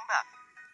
ditembak.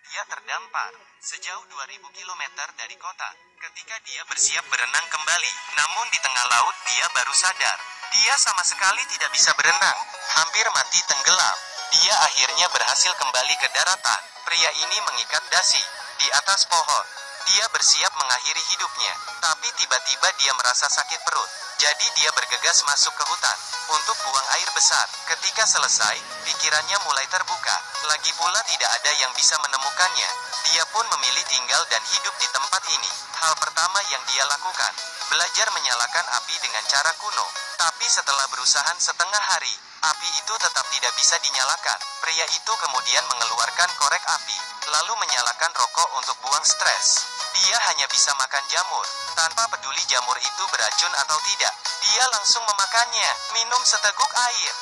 Dia terdampar sejauh 2000 kilometer dari kota. Ketika dia bersiap berenang kembali, namun di tengah laut dia baru sadar. Dia sama sekali tidak bisa berenang, hampir mati tenggelam. Dia akhirnya berhasil kembali ke daratan. Pria ini mengikat dasi di atas pohon. Dia bersiap mengakhiri hidupnya, tapi tiba-tiba dia merasa sakit perut. Jadi dia bergegas masuk ke hutan untuk buang air besar. Ketika selesai, pikirannya mulai terbuka. Lagi pula tidak ada yang bisa menemukannya. Dia pun memilih tinggal dan hidup di tempat ini. Hal pertama yang dia lakukan, belajar menyalakan api dengan cara kuno. Tapi setelah berusaha setengah hari, api itu tetap tidak bisa dinyalakan. Pria itu kemudian mengeluarkan korek api, lalu menyalakan rokok untuk buang stres. Dia hanya bisa makan jamur, tanpa peduli jamur itu beracun atau tidak. Dia langsung memakannya, minum seteguk air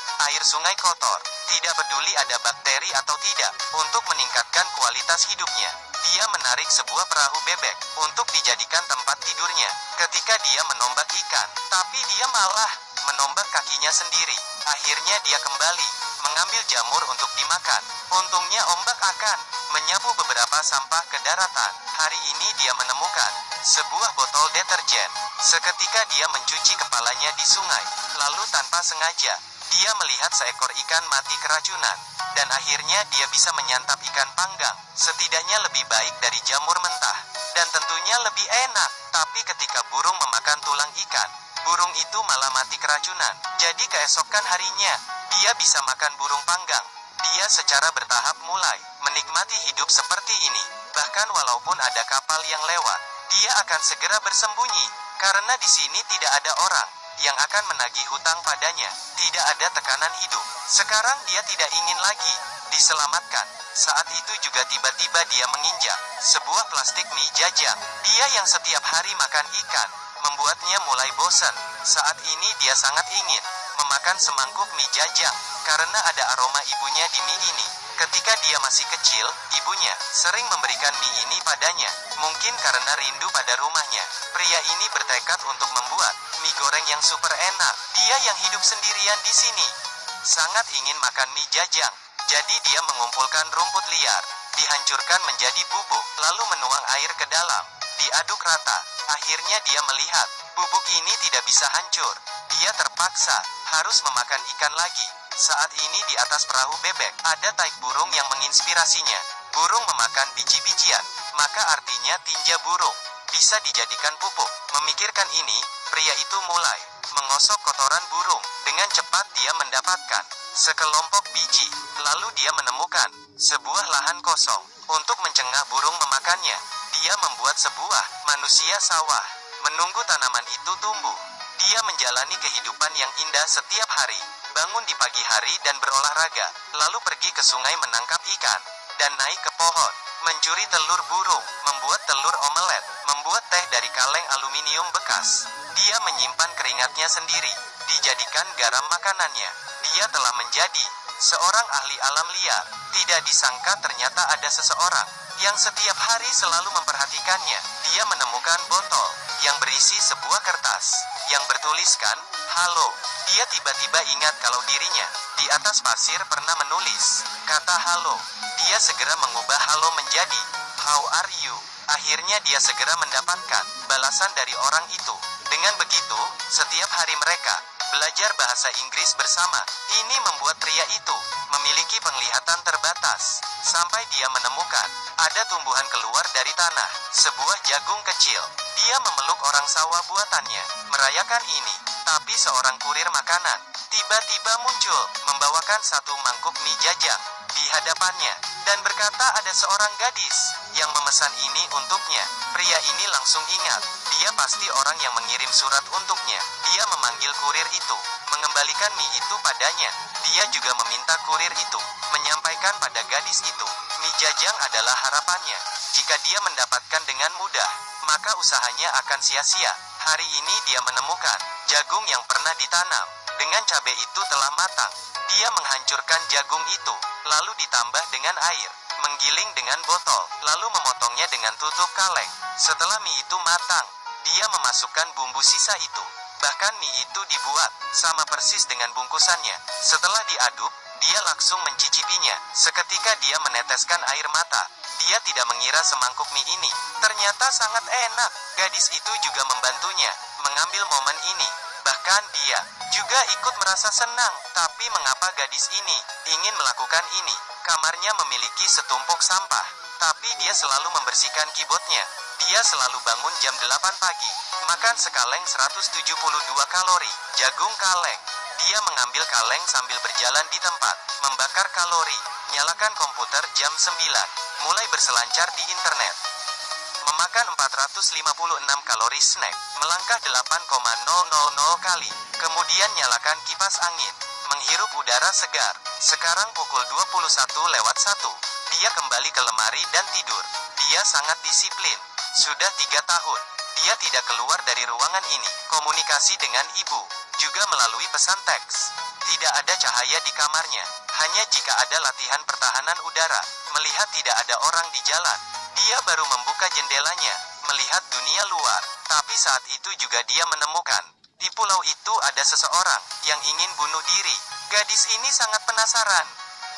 sungai kotor. Tidak peduli ada bakteri atau tidak, untuk meningkatkan kualitas hidupnya. Dia menarik sebuah perahu bebek, untuk dijadikan tempat tidurnya. Ketika dia menombak ikan, tapi dia malah menombak kakinya sendiri. Akhirnya dia kembali, mengambil jamur untuk dimakan. Untungnya ombak akan menyapu beberapa sampah ke daratan. Hari ini dia menemukan sebuah botol deterjen. Seketika dia mencuci kepalanya di sungai, lalu tanpa sengaja, dia melihat seekor ikan mati keracunan. Dan akhirnya dia bisa menyantap ikan panggang. Setidaknya lebih baik dari jamur mentah. Dan tentunya lebih enak. Tapi ketika burung memakan tulang ikan, burung itu malah mati keracunan. Jadi keesokan harinya, dia bisa makan burung panggang. Dia secara bertahap mulai menikmati hidup seperti ini. Bahkan walaupun ada kapal yang lewat, dia akan segera bersembunyi. Karena di sini tidak ada orang yang akan menagih hutang padanya. Tidak ada tekanan hidup. Sekarang dia tidak ingin lagi diselamatkan. Saat itu juga tiba-tiba dia menginjak sebuah plastik mie jajang. Dia yang setiap hari makan ikan membuatnya mulai bosan. Saat ini dia sangat ingin memakan semangkuk mie jajang karena ada aroma ibunya di mie ini. Ketika dia masih kecil, ibunya sering memberikan mie ini padanya. Mungkin karena rindu pada rumahnya, pria ini bertekad untuk membuat mie goreng yang super enak. Dia yang hidup sendirian di sini sangat ingin makan mie jajang. Jadi dia mengumpulkan rumput liar, dihancurkan menjadi bubuk, lalu menuang air ke dalam, diaduk rata. Akhirnya dia melihat bubuk ini tidak bisa hancur. Dia terpaksa harus memakan ikan lagi. Saat ini di atas perahu bebek ada taik burung yang menginspirasinya. Burung memakan biji-bijian, maka artinya tinja burung bisa dijadikan pupuk. Memikirkan ini, pria itu mulai mengosok kotoran burung. Dengan cepat dia mendapatkan sekelompok biji. Lalu dia menemukan sebuah lahan kosong untuk mencegah burung memakannya. Dia membuat sebuah manusia sawah, menunggu tanaman itu tumbuh. Dia menjalani kehidupan yang indah setiap hari, bangun di pagi hari dan berolahraga, lalu pergi ke sungai menangkap ikan, dan naik ke pohon, mencuri telur burung, membuat telur omelet, membuat teh dari kaleng aluminium bekas. Dia menyimpan keringatnya sendiri, dijadikan garam makanannya. Dia telah menjadi seorang ahli alam liar. Tidak disangka ternyata ada seseorang yang setiap hari selalu memperhatikannya. Dia menemukan botol yang berisi sebuah kertas yang bertuliskan, "Halo." Dia tiba-tiba ingat kalau dirinya di atas pasir pernah menulis kata halo. Dia segera mengubah halo menjadi, "How are you?" Akhirnya dia segera mendapatkan balasan dari orang itu. Dengan begitu, setiap hari mereka belajar bahasa Inggris bersama. Ini membuat pria itu memiliki penglihatan terbatas. Sampai dia menemukan ada tumbuhan keluar dari tanah, sebuah jagung kecil. Dia memeluk orang sawah buatannya, merayakan ini. Tapi seorang kurir makanan tiba-tiba muncul, membawakan satu mangkuk mie jajang di hadapannya, dan berkata ada seorang gadis yang memesan ini untuknya. Pria ini langsung ingat, dia pasti orang yang mengirim surat untuknya. Dia memanggil kurir itu, mengembalikan mie itu padanya. Dia juga meminta kurir itu menyampaikan pada gadis itu, mie jajang adalah harapannya. Jika dia mendapatkan dengan mudah, maka usahanya akan sia-sia. Hari ini dia menemukan jagung yang pernah ditanam. Dengan cabai itu telah matang. Dia menghancurkan jagung itu, lalu ditambah dengan air, menggiling dengan botol, lalu memotongnya dengan tutup kaleng. Setelah mie itu matang, dia memasukkan bumbu sisa itu. Bahkan mie itu dibuat sama persis dengan bungkusannya. Setelah diaduk, Dia langsung mencicipinya. Seketika dia meneteskan air mata. Dia tidak mengira semangkuk mie ini ternyata sangat enak. Gadis itu juga membantunya mengambil momen ini. Bahkan dia juga ikut merasa senang. Tapi mengapa gadis ini ingin melakukan ini? Kamarnya memiliki setumpuk sampah, tapi dia selalu membersihkan keyboardnya. Dia selalu bangun jam 8 pagi, makan sekaleng 172 kalori, jagung kaleng. Dia mengambil kaleng sambil berjalan di tempat, membakar kalori, nyalakan komputer jam 9, mulai berselancar di internet. Memakan 456 kalori snack, melangkah 8,000 kali, kemudian nyalakan kipas angin, menghirup udara segar. Sekarang pukul 21:01, dia kembali ke lemari dan tidur. Dia sangat disiplin. Sudah 3 tahun, dia tidak keluar dari ruangan ini. Komunikasi dengan ibu, juga melalui pesan teks. Tidak ada cahaya di kamarnya, hanya jika ada latihan pertahanan udara. Melihat tidak ada orang di jalan, dia baru membuka jendelanya, melihat dunia luar. Tapi saat itu juga dia menemukan, di pulau itu ada seseorang yang ingin bunuh diri. Gadis ini sangat penasaran.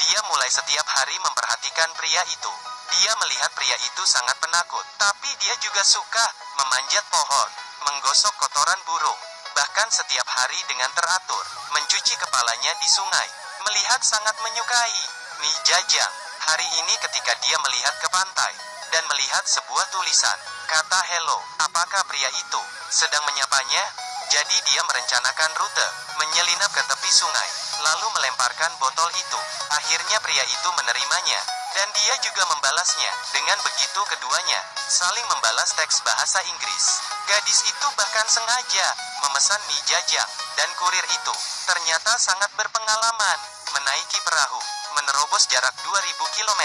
Dia mulai setiap hari memperhatikan pria itu. Dia melihat pria itu sangat penakut, tapi dia juga suka memanjat pohon, menggosok kotoran burung, bahkan setiap hari dengan teratur, mencuci kepalanya di sungai. Melihat sangat menyukai mie jajang. Hari ini ketika dia melihat ke pantai dan melihat sebuah tulisan, kata hello, apakah pria itu sedang menyapanya? Jadi dia merencanakan rute, menyelinap ke tepi sungai, lalu melemparkan botol itu. Akhirnya pria itu menerimanya, dan dia juga membalasnya. Dengan begitu keduanya saling membalas teks bahasa Inggris. Gadis itu bahkan sengaja memesan mie jajang, dan kurir itu ternyata sangat berpengalaman. Menaiki perahu, menerobos jarak 2000 km,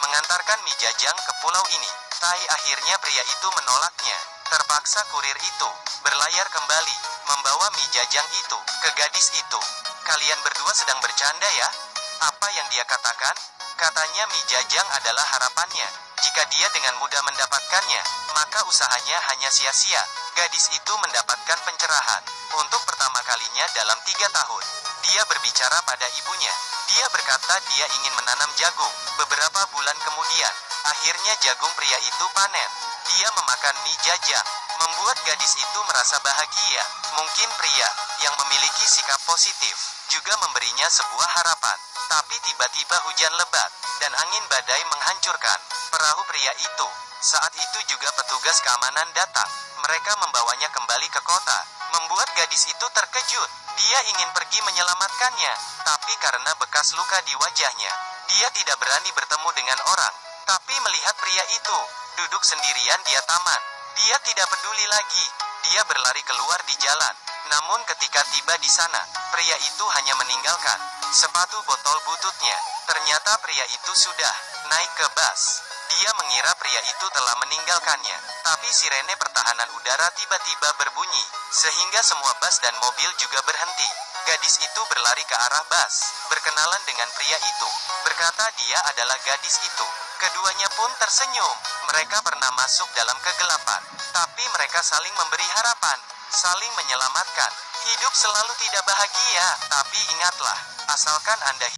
mengantarkan mie jajang ke pulau ini. Tai akhirnya pria itu menolaknya. Terpaksa kurir itu berlayar kembali, membawa mie jajang itu ke gadis itu. Kalian berdua sedang bercanda ya? Apa yang dia katakan? Katanya mie jajang adalah harapannya. Jika dia dengan mudah mendapatkannya, maka usahanya hanya sia-sia. Gadis itu mendapatkan pencerahan untuk pertama kalinya dalam 3 tahun. Dia berbicara pada ibunya. Dia berkata dia ingin menanam jagung. Beberapa bulan kemudian, akhirnya jagung pria itu panen. Dia memakan mie jajang, membuat gadis itu merasa bahagia. Mungkin pria yang memiliki sikap positif juga memberinya sebuah harapan. Tapi tiba-tiba hujan lebat dan angin badai menghancurkan perahu pria itu. Saat itu juga petugas keamanan datang. Mereka membawanya kembali ke kota, membuat gadis itu terkejut. Dia ingin pergi menyelamatkannya, tapi karena bekas luka di wajahnya, dia tidak berani bertemu dengan orang. Tapi melihat pria itu duduk sendirian di taman, dia tidak peduli lagi. Dia berlari keluar di jalan. Namun ketika tiba di sana, pria itu hanya meninggalkan sepatu botol bututnya. Ternyata pria itu sudah naik ke bus. Dia mengira pria itu telah meninggalkannya. Tapi sirene pertahanan udara tiba-tiba berbunyi, sehingga semua bus dan mobil juga berhenti. Gadis itu berlari ke arah bus, berkenalan dengan pria itu, berkata dia adalah gadis itu. Keduanya pun tersenyum. Mereka pernah masuk dalam kegelapan, tapi mereka saling memberi harapan, saling menyelamatkan. Hidup selalu tidak bahagia, tapi ingatlah, asalkan Anda